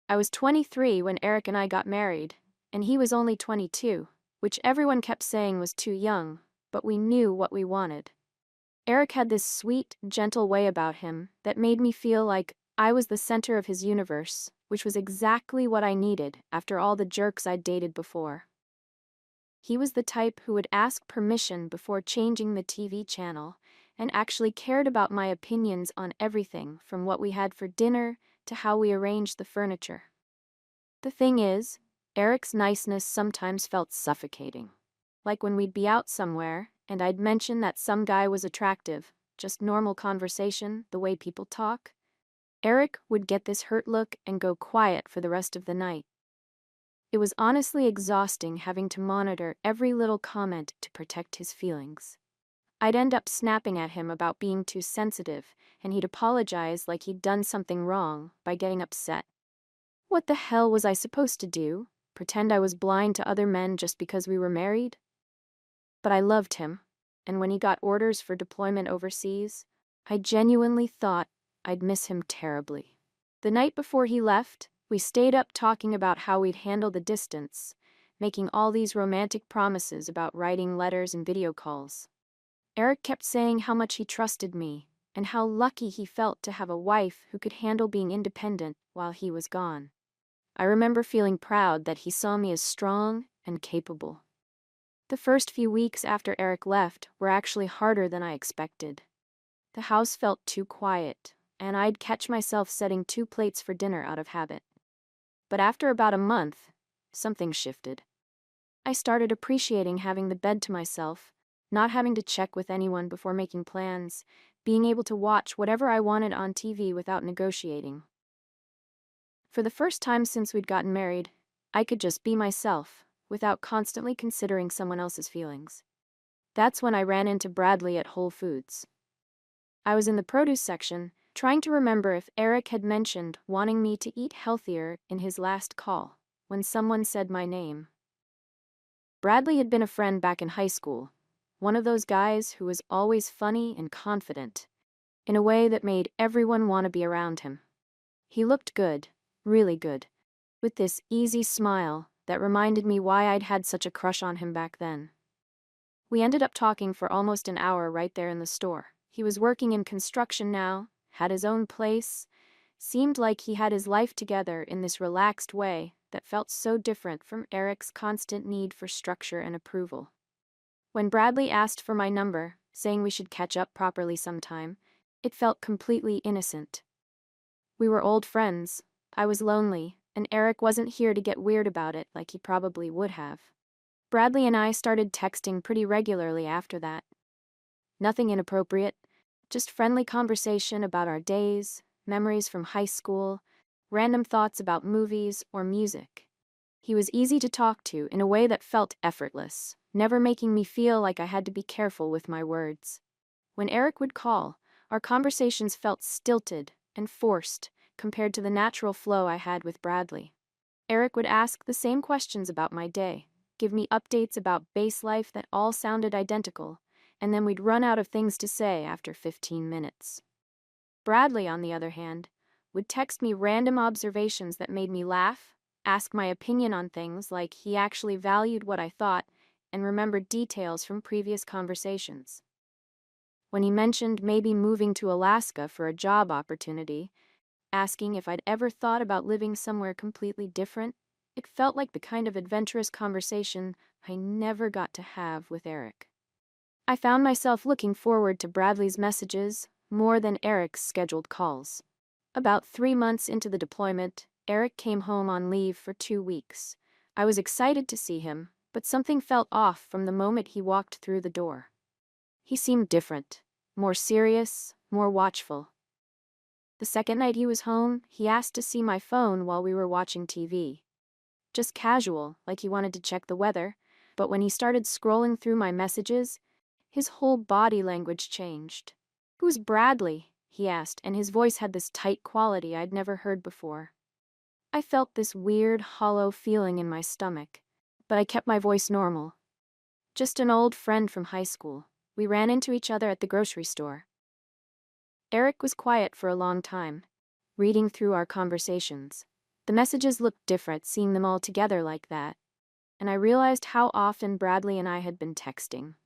I was 23 when Eric and I got married, and he was only 22, which everyone kept saying was too young, but we knew what we wanted. Eric had this sweet, gentle way about him that made me feel like I was the center of his universe, which was exactly what I needed after all the jerks I'd dated before. He was the type who would ask permission before changing the TV channel and actually cared about my opinions on everything from what we had for dinner to how we arranged the furniture. The thing is, Eric's niceness sometimes felt suffocating. Like when we'd be out somewhere and I'd mention that some guy was attractive, just normal conversation, the way people talk. Eric would get this hurt look and go quiet for the rest of the night. It was honestly exhausting having to monitor every little comment to protect his feelings. I'd end up snapping at him about being too sensitive, and he'd apologize like he'd done something wrong by getting upset. What the hell was I supposed to do? Pretend I was blind to other men just because we were married? But I loved him, and when he got orders for deployment overseas, I genuinely thought I'd miss him terribly. The night before he left, we stayed up talking about how we'd handle the distance, making all these romantic promises about writing letters and video calls. Eric kept saying how much he trusted me, and how lucky he felt to have a wife who could handle being independent while he was gone. I remember feeling proud that he saw me as strong and capable. The first few weeks after Eric left were actually harder than I expected. The house felt too quiet, and I'd catch myself setting 2 plates for dinner out of habit. But after about a month, something shifted. I started appreciating having the bed to myself, not having to check with anyone before making plans, being able to watch whatever I wanted on TV without negotiating. For the first time since we'd gotten married, I could just be myself, without constantly considering someone else's feelings. That's when I ran into Bradley at Whole Foods. I was in the produce section, trying to remember if Eric had mentioned wanting me to eat healthier in his last call, when someone said my name. Bradley had been a friend back in high school, one of those guys who was always funny and confident, in a way that made everyone want to be around him. He looked good, really good, with this easy smile that reminded me why I'd had such a crush on him back then. We ended up talking for almost an hour right there in the store. He was working in construction now, had his own place, seemed like he had his life together in this relaxed way that felt so different from Eric's constant need for structure and approval. When Bradley asked for my number, saying we should catch up properly sometime, it felt completely innocent. We were old friends, I was lonely, and Eric wasn't here to get weird about it like he probably would have. Bradley and I started texting pretty regularly after that. Nothing inappropriate, just friendly conversation about our days, memories from high school, random thoughts about movies or music. He was easy to talk to in a way that felt effortless, never making me feel like I had to be careful with my words. When Eric would call, our conversations felt stilted and forced compared to the natural flow I had with Bradley. Eric would ask the same questions about my day, give me updates about base life that all sounded identical, and then we'd run out of things to say after 15 minutes. Bradley, on the other hand, would text me random observations that made me laugh, ask my opinion on things like he actually valued what I thought, and remembered details from previous conversations. When he mentioned maybe moving to Alaska for a job opportunity, asking if I'd ever thought about living somewhere completely different, it felt like the kind of adventurous conversation I never got to have with Eric. I found myself looking forward to Bradley's messages more than Eric's scheduled calls. About 3 months into the deployment, Eric came home on leave for 2 weeks. I was excited to see him, but something felt off from the moment he walked through the door. He seemed different, more serious, more watchful. The second night he was home, he asked to see my phone while we were watching TV. Just casual, like he wanted to check the weather, but when he started scrolling through my messages, his whole body language changed. "Who's Bradley?" he asked, and his voice had this tight quality I'd never heard before. I felt this weird, hollow feeling in my stomach, but I kept my voice normal. "Just an old friend from high school. We ran into each other at the grocery store." Eric was quiet for a long time, reading through our conversations. The messages looked different seeing them all together like that, and I realized how often Bradley and I had been texting.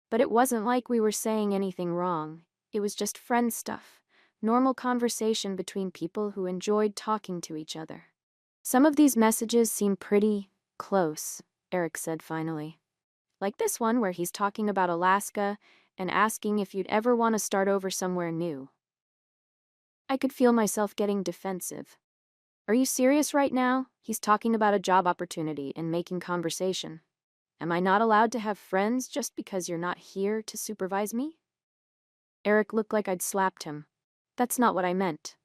But it wasn't like we were saying anything wrong, it was just friend stuff, normal conversation between people who enjoyed talking to each other. Some of these messages seem pretty close, Eric said finally. Like this one where he's talking about Alaska and asking if you'd ever want to start over somewhere new. I could feel myself getting defensive. Are you serious right now? He's talking about a job opportunity and making conversation. Am I not allowed to have friends just because you're not here to supervise me? Eric looked like I'd slapped him. That's not what I meant.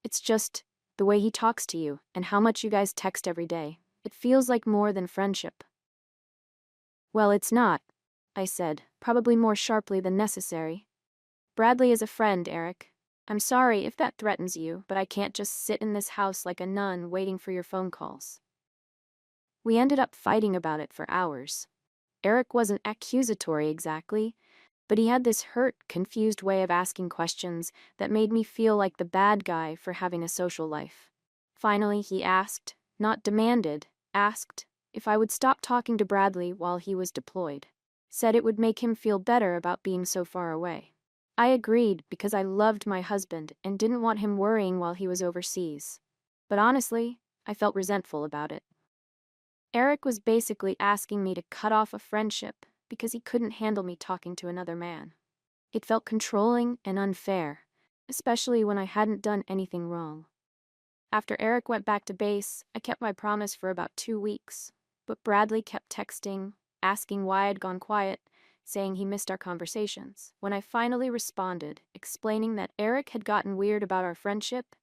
It's just the way he talks to you and how much you guys text every day. It feels like more than friendship. Well, it's not, I said, probably more sharply than necessary. Bradley is a friend, Eric. I'm sorry if that threatens you, but I can't just sit in this house like a nun waiting for your phone calls. We ended up fighting about it for hours. Eric wasn't accusatory exactly, but he had this hurt, confused way of asking questions that made me feel like the bad guy for having a social life. Finally, he asked, not demanded, asked if I would stop talking to Bradley while he was deployed. Said it would make him feel better about being so far away. I agreed because I loved my husband and didn't want him worrying while he was overseas. But honestly, I felt resentful about it. Eric was basically asking me to cut off a friendship because he couldn't handle me talking to another man. It felt controlling and unfair, especially when I hadn't done anything wrong. After Eric went back to base, I kept my promise for about 2 weeks, but Bradley kept texting, asking why I'd gone quiet, saying he missed our conversations. When I finally responded, explaining that Eric had gotten weird about our friendship,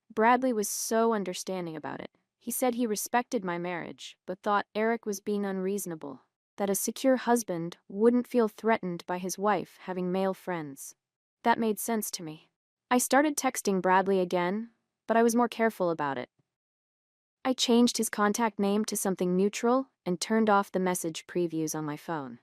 Bradley was so understanding about it. He said he respected my marriage, but thought Eric was being unreasonable, that a secure husband wouldn't feel threatened by his wife having male friends. That made sense to me. I started texting Bradley again, but I was more careful about it. I changed his contact name to something neutral and turned off the message previews on my phone.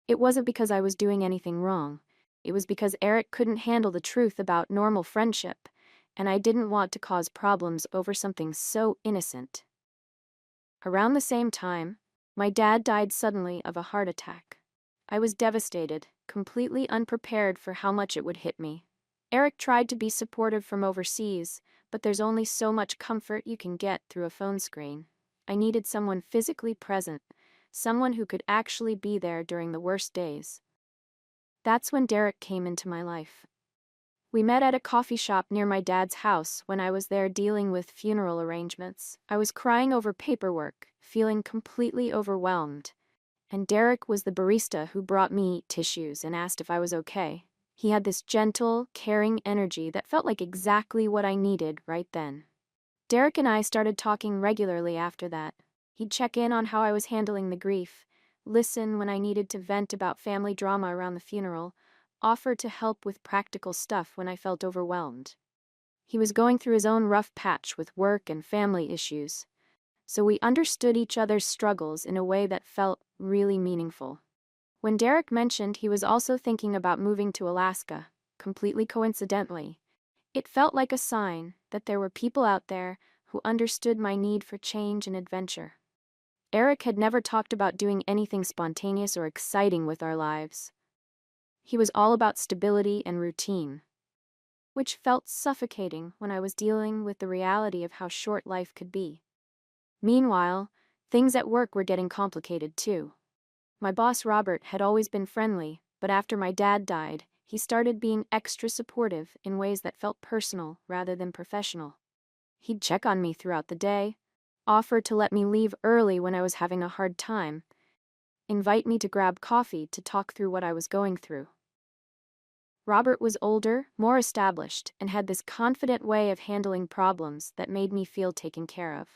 It wasn't because I was doing anything wrong. It was because Eric couldn't handle the truth about normal friendship, and I didn't want to cause problems over something so innocent. Around the same time, my dad died suddenly of a heart attack. I was devastated, completely unprepared for how much it would hit me. Eric tried to be supportive from overseas, but there's only so much comfort you can get through a phone screen. I needed someone physically present, someone who could actually be there during the worst days. That's when Derek came into my life. We met at a coffee shop near my dad's house when I was there dealing with funeral arrangements. I was crying over paperwork, feeling completely overwhelmed, and Derek was the barista who brought me tissues and asked if I was okay. He had this gentle, caring energy that felt like exactly what I needed right then. Derek and I started talking regularly after that. He'd check in on how I was handling the grief, listen when I needed to vent about family drama around the funeral, offer to help with practical stuff when I felt overwhelmed. He was going through his own rough patch with work and family issues, so we understood each other's struggles in a way that felt really meaningful. When Derek mentioned he was also thinking about moving to Alaska, completely coincidentally, it felt like a sign that there were people out there who understood my need for change and adventure. Eric had never talked about doing anything spontaneous or exciting with our lives. He was all about stability and routine, which felt suffocating when I was dealing with the reality of how short life could be. Meanwhile, things at work were getting complicated too. My boss Robert had always been friendly, but after my dad died, he started being extra supportive in ways that felt personal rather than professional. He'd check on me throughout the day, offer to let me leave early when I was having a hard time, invite me to grab coffee to talk through what I was going through. Robert was older, more established, and had this confident way of handling problems that made me feel taken care of.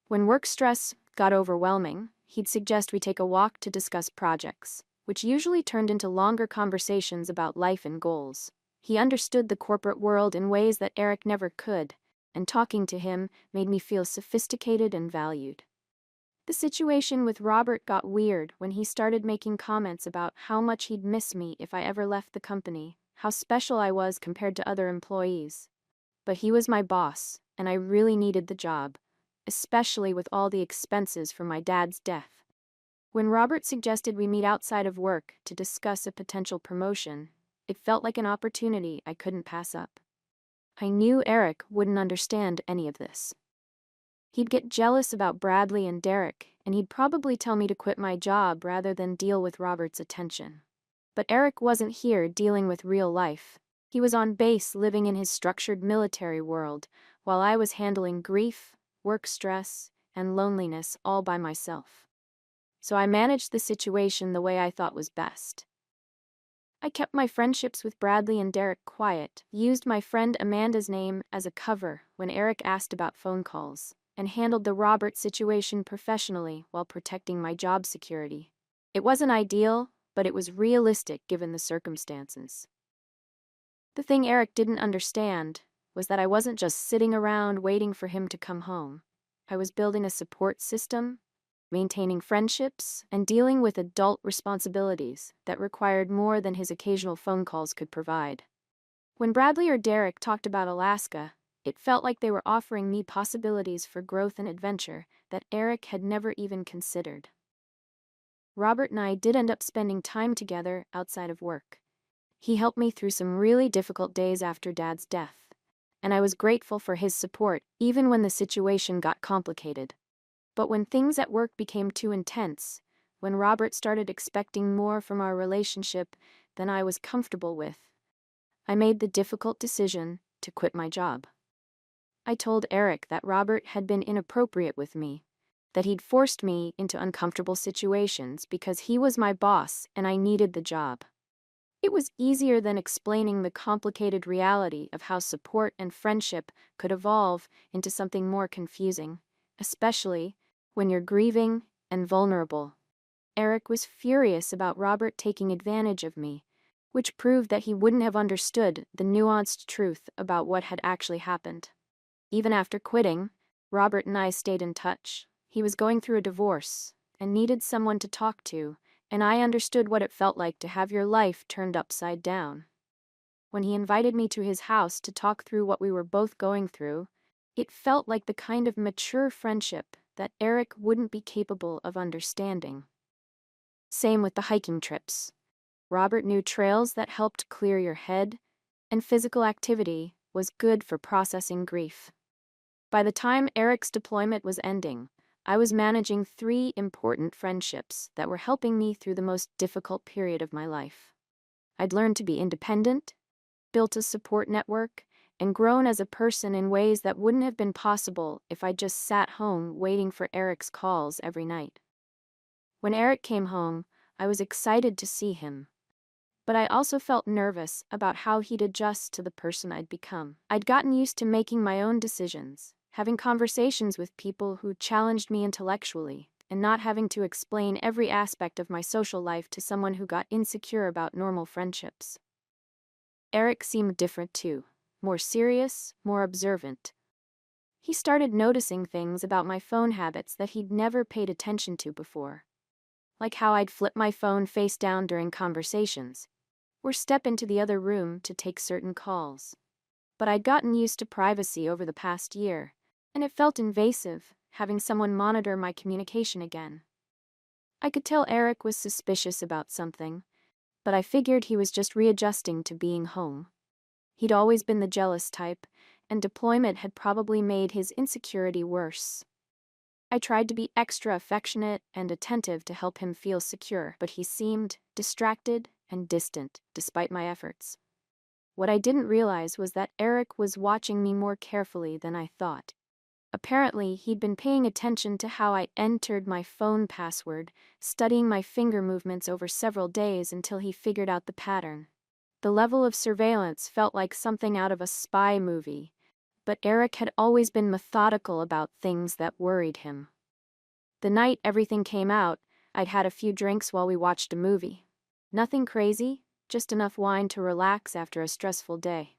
When work stress got overwhelming, he'd suggest we take a walk to discuss projects, which usually turned into longer conversations about life and goals. He understood the corporate world in ways that Eric never could, and talking to him made me feel sophisticated and valued. The situation with Robert got weird when he started making comments about how much he'd miss me if I ever left the company, how special I was compared to other employees. But he was my boss, and I really needed the job, especially with all the expenses from my dad's death. When Robert suggested we meet outside of work to discuss a potential promotion, it felt like an opportunity I couldn't pass up. I knew Eric wouldn't understand any of this. He'd get jealous about Bradley and Derek, and he'd probably tell me to quit my job rather than deal with Robert's attention. But Eric wasn't here dealing with real life. He was on base living in his structured military world, while I was handling grief, work stress, and loneliness all by myself. So I managed the situation the way I thought was best. I kept my friendships with Bradley and Derek quiet, used my friend Amanda's name as a cover when Eric asked about phone calls, and handled the Robert situation professionally while protecting my job security. It wasn't ideal, but it was realistic given the circumstances. The thing Eric didn't understand was that I wasn't just sitting around waiting for him to come home. I was building a support system, maintaining friendships, and dealing with adult responsibilities that required more than his occasional phone calls could provide. When Bradley or Derek talked about Alaska, it felt like they were offering me possibilities for growth and adventure that Eric had never even considered. Robert and I did end up spending time together outside of work. He helped me through some really difficult days after Dad's death, and I was grateful for his support even when the situation got complicated. But when things at work became too intense, when Robert started expecting more from our relationship than I was comfortable with, I made the difficult decision to quit my job. I told Eric that Robert had been inappropriate with me, that he'd forced me into uncomfortable situations because he was my boss and I needed the job. It was easier than explaining the complicated reality of how support and friendship could evolve into something more confusing, especially when you're grieving and vulnerable. Eric was furious about Robert taking advantage of me, which proved that he wouldn't have understood the nuanced truth about what had actually happened. Even after quitting, Robert and I stayed in touch. He was going through a divorce and needed someone to talk to, and I understood what it felt like to have your life turned upside down. When he invited me to his house to talk through what we were both going through, it felt like the kind of mature friendship that Eric wouldn't be capable of understanding. Same with the hiking trips. Robert knew trails that helped clear your head, and physical activity was good for processing grief. By the time Eric's deployment was ending, I was managing 3 important friendships that were helping me through the most difficult period of my life. I'd learned to be independent, built a support network, and grown as a person in ways that wouldn't have been possible if I just sat home waiting for Eric's calls every night. When Eric came home, I was excited to see him. But I also felt nervous about how he'd adjust to the person I'd become. I'd gotten used to making my own decisions, having conversations with people who challenged me intellectually, and not having to explain every aspect of my social life to someone who got insecure about normal friendships. Eric seemed different too, more serious, more observant. He started noticing things about my phone habits that he'd never paid attention to before, like how I'd flip my phone face down during conversations, or step into the other room to take certain calls. But I'd gotten used to privacy over the past year, and it felt invasive, having someone monitor my communication again. I could tell Eric was suspicious about something, but I figured he was just readjusting to being home. He'd always been the jealous type, and deployment had probably made his insecurity worse. I tried to be extra affectionate and attentive to help him feel secure, but he seemed distracted and distant despite my efforts. What I didn't realize was that Eric was watching me more carefully than I thought. Apparently, he'd been paying attention to how I entered my phone password, studying my finger movements over several days until he figured out the pattern. The level of surveillance felt like something out of a spy movie, but Eric had always been methodical about things that worried him. The night everything came out, I'd had a few drinks while we watched a movie. Nothing crazy, just enough wine to relax after a stressful day.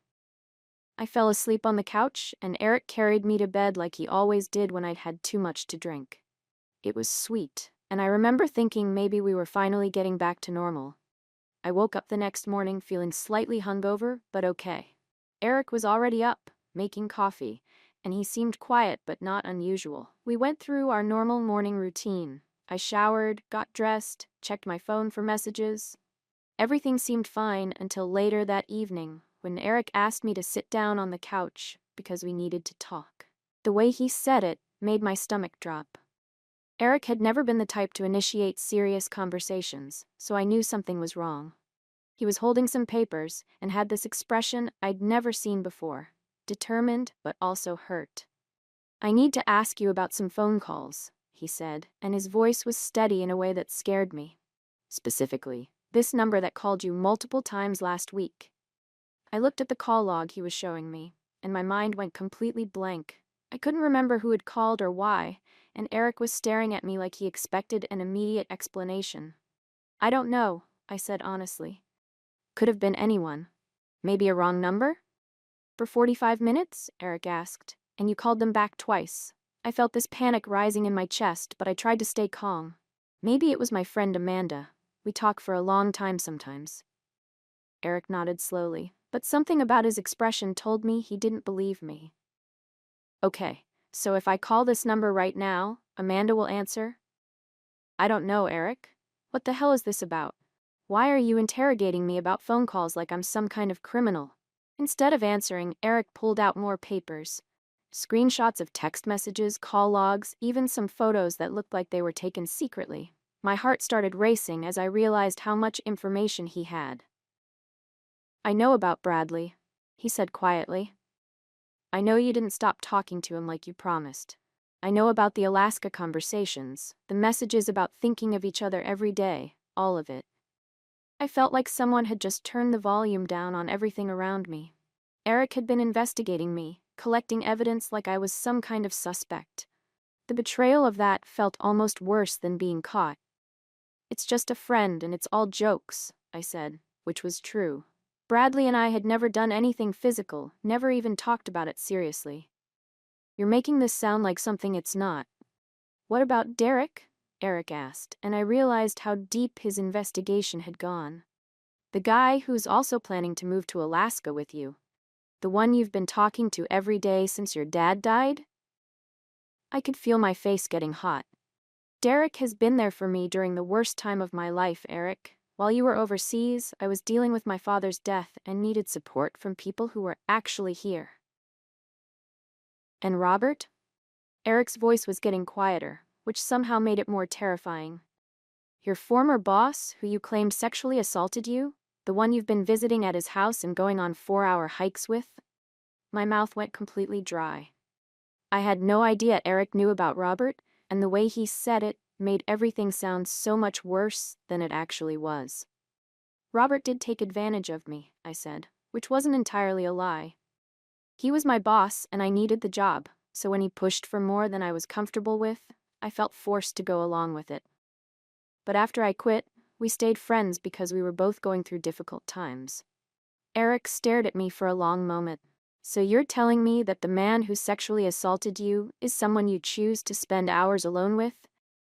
I fell asleep on the couch, and Eric carried me to bed like he always did when I'd had too much to drink. It was sweet, and I remember thinking maybe we were finally getting back to normal. I woke up the next morning feeling slightly hungover, but okay. Eric was already up, making coffee, and he seemed quiet but not unusual. We went through our normal morning routine. I showered, got dressed, checked my phone for messages. Everything seemed fine until later that evening, when Eric asked me to sit down on the couch because we needed to talk. The way he said it made my stomach drop. Eric had never been the type to initiate serious conversations, so I knew something was wrong. He was holding some papers and had this expression I'd never seen before, determined but also hurt. "I need to ask you about some phone calls," he said, and his voice was steady in a way that scared me. "Specifically, this number that called you multiple times last week." I looked at the call log he was showing me, and my mind went completely blank. I couldn't remember who had called or why, and Eric was staring at me like he expected an immediate explanation. "I don't know," I said honestly. "Could have been anyone. Maybe a wrong number?" "For 45 minutes?" Eric asked. "And you called them back twice." I felt this panic rising in my chest, but I tried to stay calm. "Maybe it was my friend Amanda. We talk for a long time sometimes." Eric nodded slowly, but something about his expression told me he didn't believe me. "Okay, so if I call this number right now, Amanda will answer?" "I don't know, Eric. What the hell is this about? Why are you interrogating me about phone calls like I'm some kind of criminal?" Instead of answering, Eric pulled out more papers. Screenshots of text messages, call logs, even some photos that looked like they were taken secretly. My heart started racing as I realized how much information he had. "I know about Bradley," he said quietly. "I know you didn't stop talking to him like you promised. I know about the Alaska conversations, the messages about thinking of each other every day, all of it." I felt like someone had just turned the volume down on everything around me. Eric had been investigating me, collecting evidence like I was some kind of suspect. The betrayal of that felt almost worse than being caught. "It's just a friend and it's all jokes," I said, which was true. Bradley and I had never done anything physical, never even talked about it seriously. "You're making this sound like something it's not." "What about Derek?" Eric asked, and I realized how deep his investigation had gone. "The guy who's also planning to move to Alaska with you. The one you've been talking to every day since your dad died?" I could feel my face getting hot. "Derek has been there for me during the worst time of my life, Eric. While you were overseas, I was dealing with my father's death and needed support from people who were actually here." "And Robert?" Eric's voice was getting quieter, which somehow made it more terrifying. "Your former boss, who you claimed sexually assaulted you? The one you've been visiting at his house and going on 4-hour hikes with?" My mouth went completely dry. I had no idea Eric knew about Robert, and the way he said it made everything sound so much worse than it actually was. "Robert did take advantage of me," I said, which wasn't entirely a lie. "He was my boss and I needed the job, so when he pushed for more than I was comfortable with, I felt forced to go along with it. But after I quit, we stayed friends because we were both going through difficult times." Eric stared at me for a long moment. "So you're telling me that the man who sexually assaulted you is someone you choose to spend hours alone with?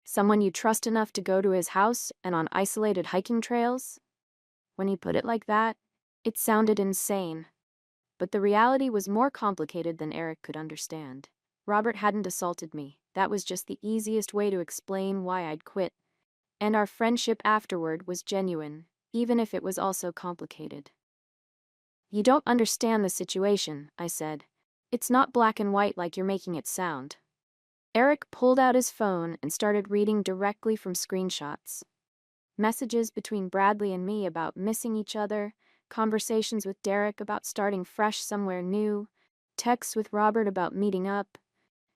Someone you trust enough to go to his house and on isolated hiking trails?" When he put it like that, it sounded insane. But the reality was more complicated than Eric could understand. Robert hadn't assaulted me. That was just the easiest way to explain why I'd quit. And our friendship afterward was genuine, even if it was also complicated. "You don't understand the situation," I said. "It's not black and white like you're making it sound." Eric pulled out his phone and started reading directly from screenshots. Messages between Bradley and me about missing each other, conversations with Derek about starting fresh somewhere new, texts with Robert about meeting up.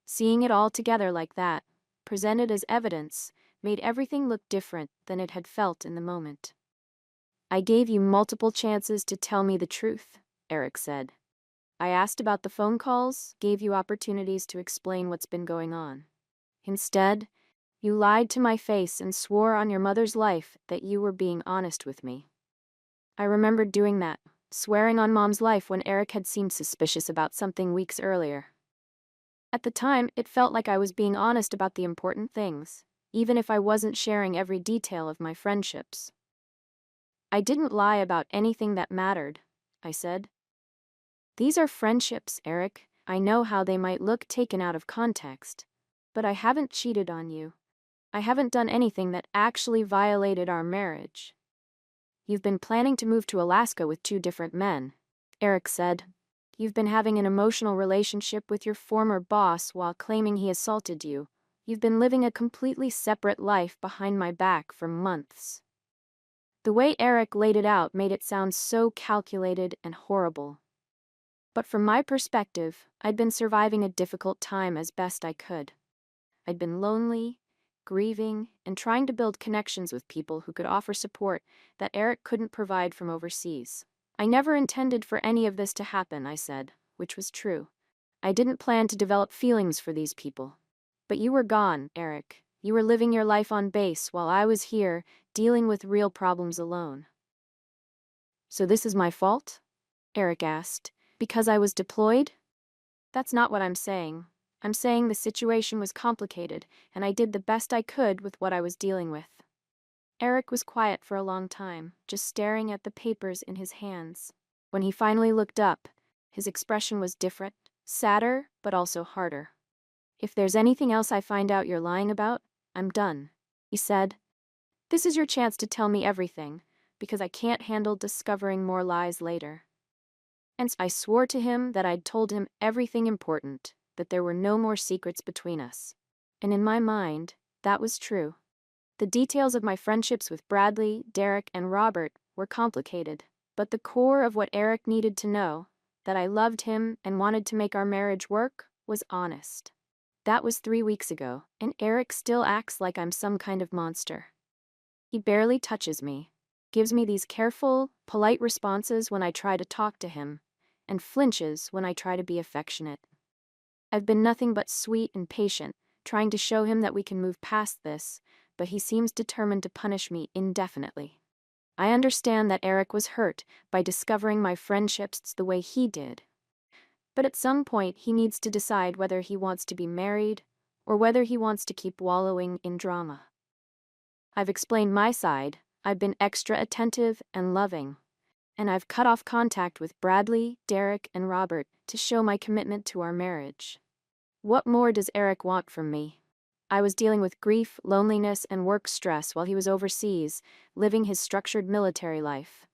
Seeing it all together like that, presented as evidence, made everything look different than it had felt in the moment. "I gave you multiple chances to tell me the truth," Eric said. "I asked about the phone calls, gave you opportunities to explain what's been going on. Instead, you lied to my face and swore on your mother's life that you were being honest with me." I remembered doing that, swearing on Mom's life when Eric had seemed suspicious about something weeks earlier. At the time, it felt like I was being honest about the important things, even if I wasn't sharing every detail of my friendships. "I didn't lie about anything that mattered," I said. "These are friendships, Eric. I know how they might look taken out of context. But I haven't cheated on you. I haven't done anything that actually violated our marriage. You've been planning to move to Alaska with 2 different men, Eric said. You've been having an emotional relationship with your former boss while claiming he assaulted you. You've been living a completely separate life behind my back for months. The way Eric laid it out made it sound so calculated and horrible. But from my perspective, I'd been surviving a difficult time as best I could. I'd been lonely, grieving, and trying to build connections with people who could offer support that Eric couldn't provide from overseas. I never intended for any of this to happen, I said, which was true. I didn't plan to develop feelings for these people. But you were gone, Eric. You were living your life on base while I was here, dealing with real problems alone. So this is my fault? Eric asked. Because I was deployed? That's not what I'm saying. I'm saying the situation was complicated, and I did the best I could with what I was dealing with. Eric was quiet for a long time, just staring at the papers in his hands. When he finally looked up, his expression was different, sadder, but also harder. If there's anything else I find out you're lying about, I'm done, he said. This is your chance to tell me everything, because I can't handle discovering more lies later. And I swore to him that I'd told him everything important, that there were no more secrets between us. And in my mind, that was true. The details of my friendships with Bradley, Derek, and Robert were complicated, but the core of what Eric needed to know, that I loved him and wanted to make our marriage work, was honest. That was 3 weeks ago, and Eric still acts like I'm some kind of monster. He barely touches me, gives me these careful, polite responses when I try to talk to him, and flinches when I try to be affectionate. I've been nothing but sweet and patient, trying to show him that we can move past this, but he seems determined to punish me indefinitely. I understand that Eric was hurt by discovering my friendships the way he did. But at some point he needs to decide whether he wants to be married or whether he wants to keep wallowing in drama. I've explained my side, I've been extra attentive and loving, and I've cut off contact with Bradley, Derek, and Robert to show my commitment to our marriage. What more does Eric want from me? I was dealing with grief, loneliness, and work stress while he was overseas, living his structured military life.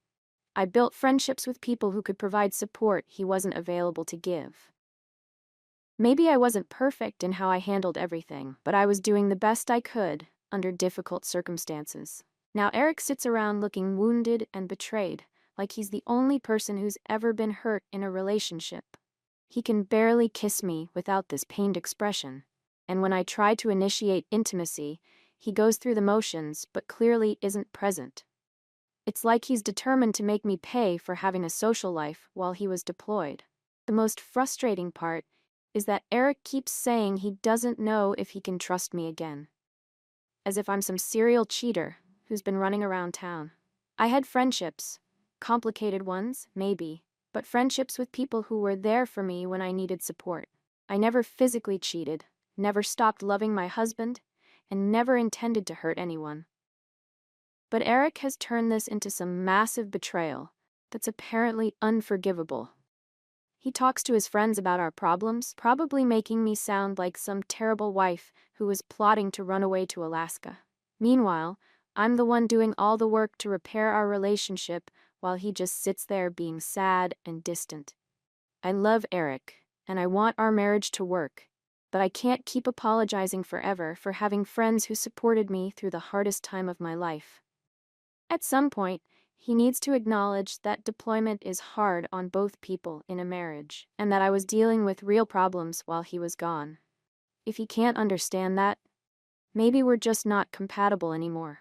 I built friendships with people who could provide support he wasn't available to give. Maybe I wasn't perfect in how I handled everything, but I was doing the best I could under difficult circumstances. Now Eric sits around looking wounded and betrayed, like he's the only person who's ever been hurt in a relationship. He can barely kiss me without this pained expression, and when I try to initiate intimacy, he goes through the motions but clearly isn't present. It's like he's determined to make me pay for having a social life while he was deployed. The most frustrating part is that Eric keeps saying he doesn't know if he can trust me again. As if I'm some serial cheater who's been running around town. I had friendships, complicated ones, maybe, but friendships with people who were there for me when I needed support. I never physically cheated, never stopped loving my husband, and never intended to hurt anyone. But Eric has turned this into some massive betrayal that's apparently unforgivable. He talks to his friends about our problems, probably making me sound like some terrible wife who was plotting to run away to Alaska. Meanwhile, I'm the one doing all the work to repair our relationship while he just sits there being sad and distant. I love Eric, and I want our marriage to work, but I can't keep apologizing forever for having friends who supported me through the hardest time of my life. At some point, he needs to acknowledge that deployment is hard on both people in a marriage, and that I was dealing with real problems while he was gone. If he can't understand that, maybe we're just not compatible anymore.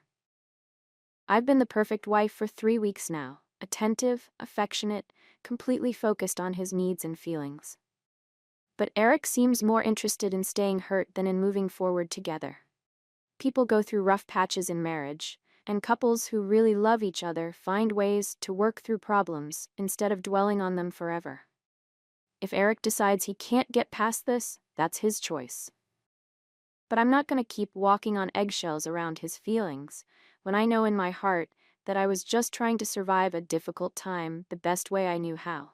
I've been the perfect wife for 3 weeks now, attentive, affectionate, completely focused on his needs and feelings. But Eric seems more interested in staying hurt than in moving forward together. People go through rough patches in marriage, and couples who really love each other find ways to work through problems instead of dwelling on them forever. If Eric decides he can't get past this, that's his choice. But I'm not going to keep walking on eggshells around his feelings when I know in my heart that I was just trying to survive a difficult time the best way I knew how.